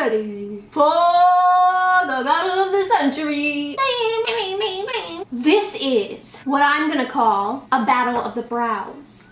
ready for the battle of the century. This is what I'm gonna call a battle of the brows.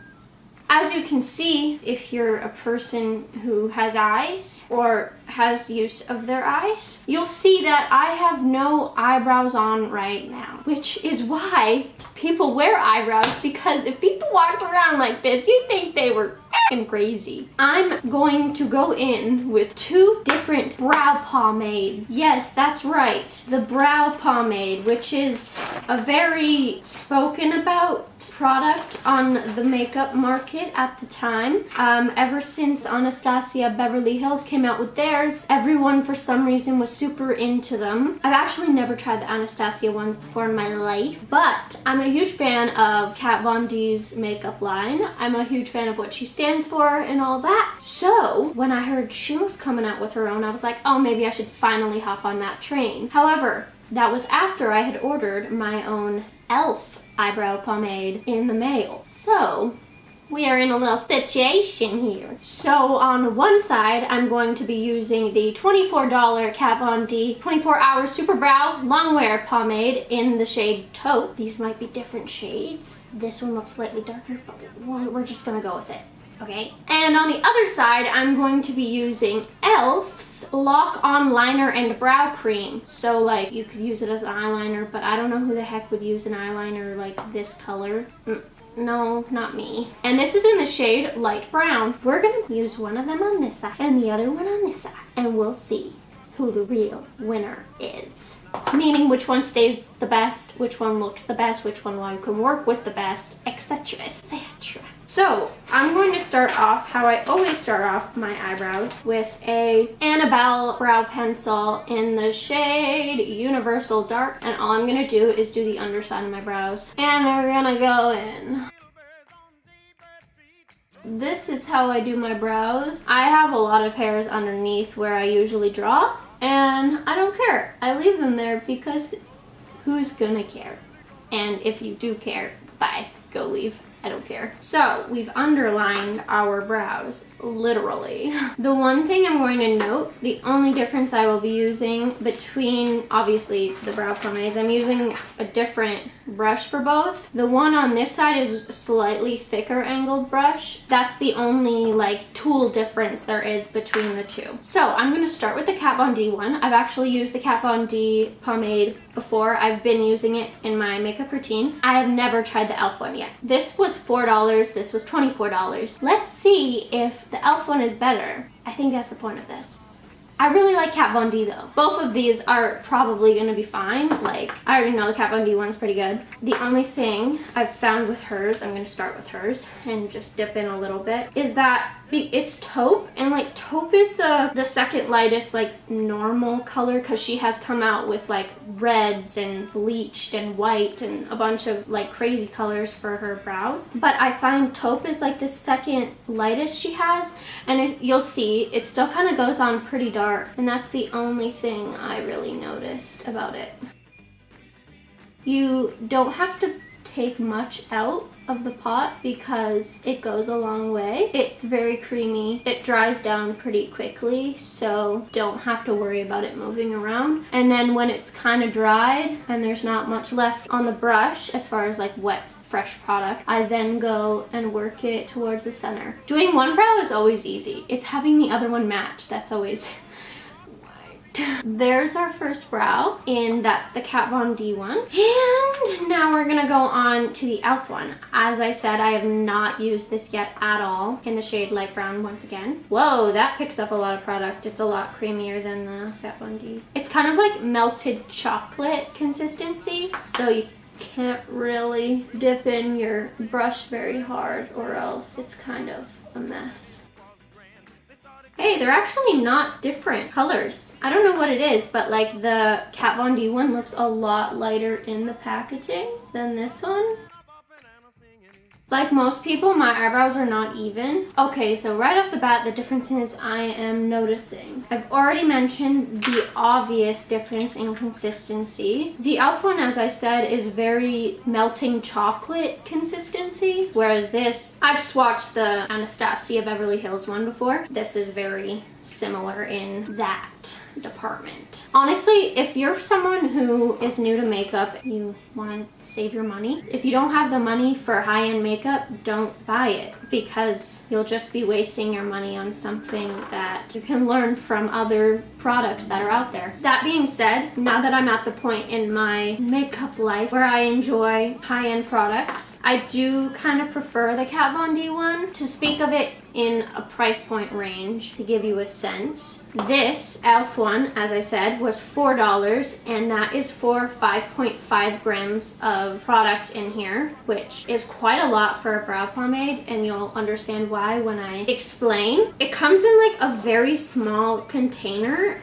As you can see, if you're a person who has eyes or has use of their eyes, you'll see that I have no eyebrows on right now, which is why people wear eyebrows, because if people walked around like this, you'd think they were f***ing crazy. I'm going to go in with two different brow pomades. Yes, that's right, the brow pomade, which is a very spoken about product on the makeup market at the time. Ever since Anastasia Beverly Hills came out with theirs, everyone for some reason was super into them. I've actually never tried the Anastasia ones before in my life, but I'm a huge fan of Kat Von D's makeup line. I'm a huge fan of what she stands for and all that. So when I heard she was coming out with her own, I was like, oh, maybe I should finally hop on that train. However, that was after I had ordered my own e.l.f. eyebrow pomade in the mail. So we are in a little situation here. So on one side, I'm going to be using the $24 Kat Von D 24-hour Super Brow Longwear Pomade in the shade Taupe. These might be different shades. This one looks slightly darker, but we're just gonna go with it. Okay. And on the other side, I'm going to be using e.l.f.'s Lock On Liner and Brow Cream. So like, you could use it as an eyeliner, but I don't know who the heck would use an eyeliner like this color. No, not me. And this is in the shade Light Brown. We're gonna use one of them on this side and the other one on this side, and we'll see who the real winner is. Meaning which one stays the best, which one looks the best, which one can work with the best, etc, etc. So I'm going to start off how I always start off my eyebrows, with a Annabelle brow pencil in the shade Universal Dark, and all I'm gonna do is do the underside of my brows, and we're gonna go in. This is how I do my brows. I have a lot of hairs underneath where I usually draw, and I don't care. I leave them there because who's gonna care? And if you do care, bye, go leave. I don't care. So we've underlined our brows, literally. The one thing I'm going to note, the only difference I will be using between, obviously, the brow pomades, I'm using a different brush for both. The one on this side is a slightly thicker angled brush. That's the only like tool difference there is between the two. So I'm gonna start with the Kat Von D one. I've actually used the Kat Von D pomade before. I've been using it in my makeup routine. I have never tried the e.l.f. one yet. This was $4, this was $24. Let's see if the e.l.f. one is better. I think that's the point of this. I really like Kat Von D though. Both of these are probably gonna be fine. Like, I already know the Kat Von D one's pretty good. The only thing I've found with hers, I'm gonna start with hers and just dip in a little bit, is that it's taupe, and like taupe is the second lightest like normal color, because she has come out with like reds and bleached and white and a bunch of like crazy colors for her brows. But I find taupe is like the second lightest she has, and you'll see it still kind of goes on pretty dark, and that's the only thing I really noticed about it. You don't have to take much out of the pot because it goes a long way. It's very creamy. It dries down pretty quickly, so don't have to worry about it moving around. And then when it's kind of dried and there's not much left on the brush as far as like wet fresh product, I then go and work it towards the center. Doing one brow is always easy. It's having the other one match that's always There's our first brow, and that's the Kat Von D one. And now we're gonna go on to the e.l.f. one. As I said, I have not used this yet at all, in the shade Light Brown once again. Whoa, that picks up a lot of product. It's a lot creamier than the Kat Von D. It's kind of like melted chocolate consistency, so you can't really dip in your brush very hard or else it's kind of a mess. Hey, they're actually not different colors. I don't know what it is, but like the Kat Von D one looks a lot lighter in the packaging than this one. Like most people, my eyebrows are not even. Okay, so right off the bat, the differences I am noticing. I've already mentioned the obvious difference in consistency. The e.l.f. one, as I said, is very melting chocolate consistency, whereas this, I've swatched the Anastasia Beverly Hills one before. This is very similar in that department. Honestly, if you're someone who is new to makeup, you want to save your money, if you don't have the money for high-end makeup, don't buy it, because you'll just be wasting your money on something that you can learn from other products that are out there. That being said, now that I'm at the point in my makeup life where I enjoy high-end products, I do kind of prefer the Kat Von D one. To speak of it in a price point range, to give you a sense, this e.l.f. one, as I said, was $4, and that is for 5.5 grams of product in here, which is quite a lot for a brow pomade, and you'll understand why when I explain. It comes in like a very small container.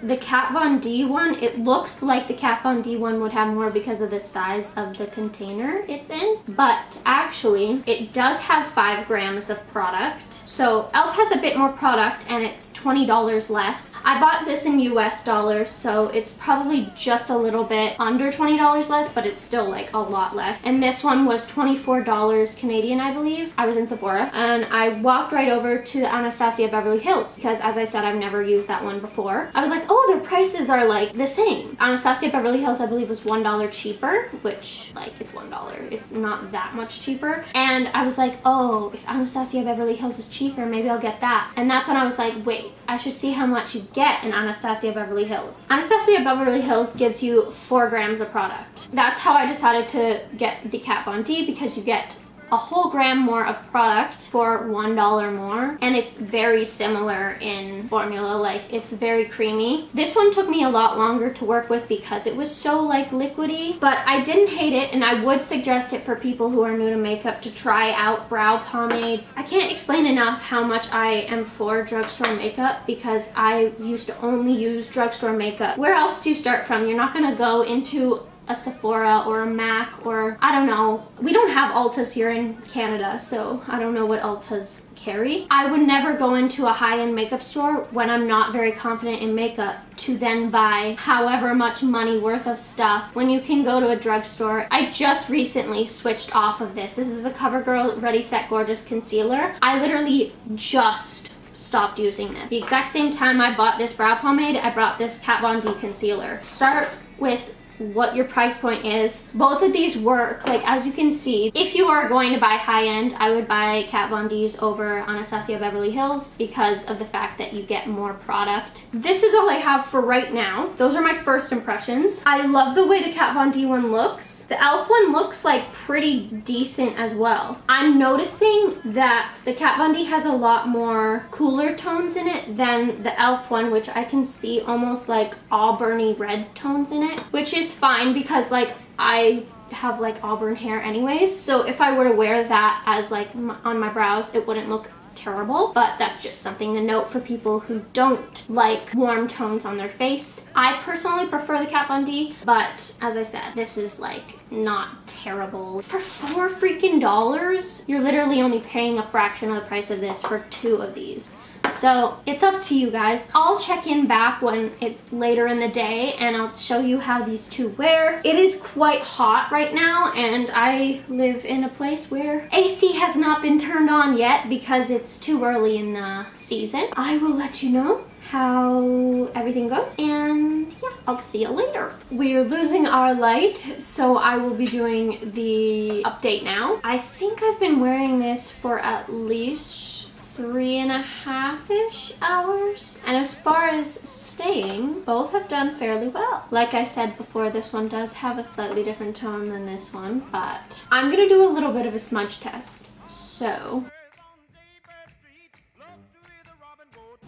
The Kat Von D one, it looks like the Kat Von D one would have more because of the size of the container it's in, but actually it does have 5 grams of product. So e.l.f. has a bit more product and it's $20 less. I bought this in US dollars, so it's probably just a little bit under $20 less, but it's still like a lot less. And this one was $24 Canadian, I believe. I was in Sephora and I walked right over to the Anastasia Beverly Hills because, as I said, I've never used that one before. I was like, oh, their prices are like the same. Anastasia Beverly Hills, I believe, was $1 cheaper, which, like, it's $1. It's not that much cheaper. And I was like, oh, if Anastasia Beverly Hills is cheaper, maybe I'll get that. And that's when I was like, wait, I should see how much you get in Anastasia Beverly Hills. Anastasia Beverly Hills gives you 4 grams of product. That's how I decided to get the Kat Von D, because you get a whole gram more of product for $1 more, and it's very similar in formula. Like, it's very creamy. This one took me a lot longer to work with because it was so like liquidy, but I didn't hate it, and I would suggest it for people who are new to makeup to try out brow pomades. I can't explain enough how much I am for drugstore makeup, because I used to only use drugstore makeup. Where else do you start from? You're not gonna go into a Sephora or a MAC, or I don't know. We don't have Ultas here in Canada, so I don't know what Ultas carry. I would never go into a high-end makeup store when I'm not very confident in makeup to then buy however much money worth of stuff when you can go to a drugstore. I just recently switched off of this. This is a CoverGirl Ready Set Gorgeous Concealer. I literally just stopped using this. The exact same time I bought this brow pomade, I bought this Kat Von D concealer. Start with what your price point is. Both of these work, like, as you can see. If you are going to buy high-end, I would buy Kat Von D's over Anastasia Beverly Hills because of the fact that you get more product. This is all I have for right now. Those are my first impressions. I love the way the Kat Von D one looks. The e.l.f. one looks like pretty decent as well. I'm noticing that the Kat Von D has a lot more cooler tones in it than the e.l.f. one, which I can see almost like auburny red tones in it, which is fine because, like, I have like auburn hair anyways, so if I were to wear that as like on my brows, it wouldn't look terrible. But that's just something to note for people who don't like warm tones on their face. I personally prefer the Kat Von D, but as I said, this is like not terrible. For $4 freaking dollars, you're literally only paying a fraction of the price of this for 2 of these. So it's up to you guys. I'll check in back when it's later in the day and I'll show you how these two wear. It is quite hot right now, and I live in a place where AC has not been turned on yet because it's too early in the season. I will let you know how everything goes, and yeah, I'll see you later. We are losing our light, so I will be doing the update now. I think I've been wearing this for at least 3.5-ish hours, and as far as staying, both have done fairly well. Like I said before, this one does have a slightly different tone than this one, but I'm gonna do a little bit of a smudge test. So,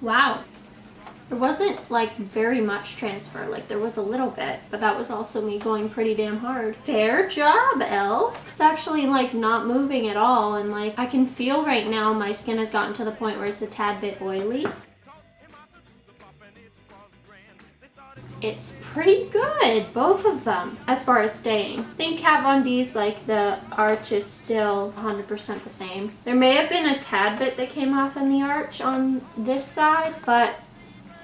wow. There wasn't like very much transfer, like there was a little bit, but that was also me going pretty damn hard. Fair job, e.l.f. It's actually like not moving at all, and like I can feel right now my skin has gotten to the point where it's a tad bit oily. it's pretty good, both of them, as far as staying. I think Kat Von D's, like, the arch is still 100% the same. There may have been a tad bit that came off in the arch on this side, but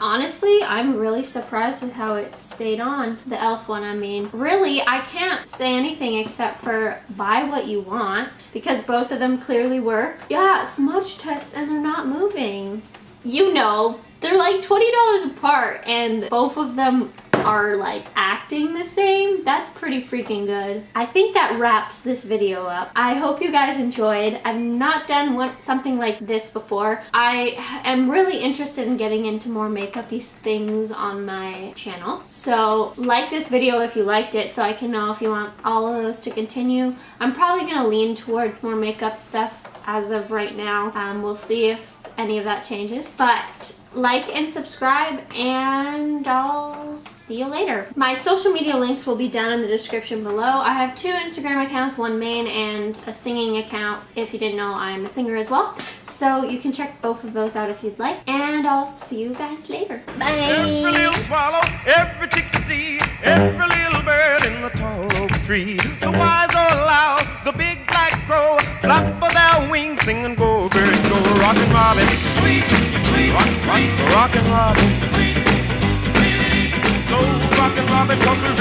honestly, I'm really surprised with how it stayed on. The e.l.f. one, I mean. Really, I can't say anything except for buy what you want, because both of them clearly work. Yeah, smudge test, and they're not moving. You know, they're like $20 apart, and both of them are like acting the same. That's pretty freaking good. I think that wraps this video up. I hope you guys enjoyed. I've not done something like this before. I am really interested in getting into more makeup-y things on my channel. So like this video if you liked it, so I can know if you want all of those to continue. I'm probably gonna lean towards more makeup stuff as of right now. We'll see if any of that changes, but like and subscribe, and I'll see you later. My social media links will be down in the description below. I have 2 Instagram accounts, one main and a singing account. If you didn't know, I'm a singer as well, so you can check both of those out if you'd like, and I'll see you guys later. Bye. Every little swallow, every chickadee, every little bird in the tall oak tree, the wise old loud, the big black crow, flap of their wings, sing and go, bird, go, rockin' robin, sweet, sweet, rockin' robin, sweet, sweet, go, rockin' robin, come to